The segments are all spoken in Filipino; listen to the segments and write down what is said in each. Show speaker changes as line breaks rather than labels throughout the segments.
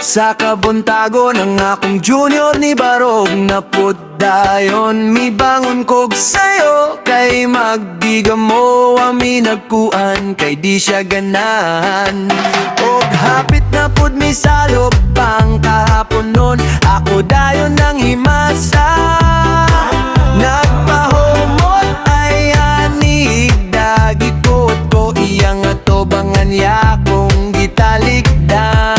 Sa kabuntago ng akong junior ni Barog na dayon mi bangon kog sayo kay magdiga mo ami nagkuan kay di siya ganahan. Og hapit na pud mi salop pang kahapon nun ako dayon nang himasa. Nagpahumot ay anig dagi ko iyang atobangan ya kong gitalikdan.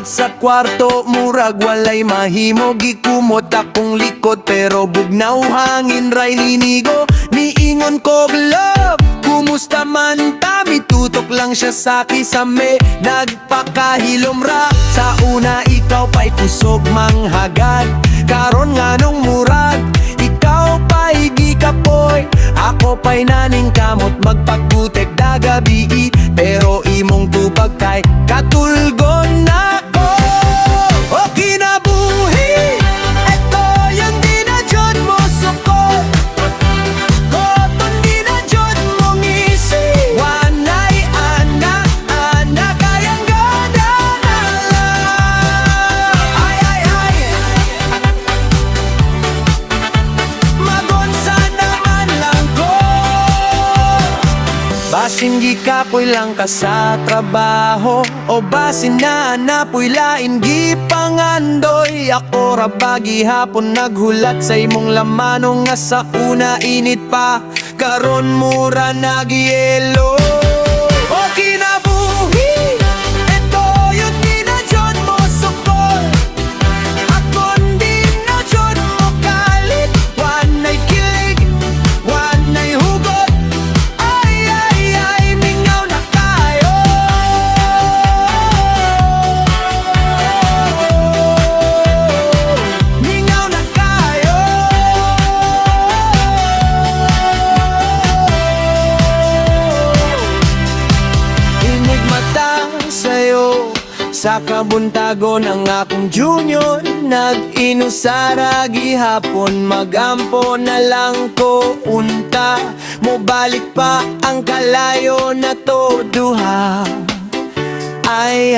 Sa kwarto murag walay mahimo gikumot akong likod pero bugnaw hangin ray linigo niingon kog love kumusta man ta mitutok lang siya sa kisame nagpakahilom ra sa una ikaw pa'y kusog manghagad karon nganong murag ikaw pa'y gikapoy ako pa'y naning kamot magpagbutek dagabi pero imong tubag kay katulgon na basin gikapoy lang ka sa trabaho o basin na napoy lain gipangandoy ako ra bagi hapon naghulat sa imong lamanong nga sa una init pa karon mura nagyelo o kinabuhi eto yun di na dyan mo sukol akon di na dyan mo kalit wanay kilig wanay hugot sa kabuntago ng akong junior nag-inusara gihapon magampo na lang ko unta mo balik pa ang kalayo na to duha ay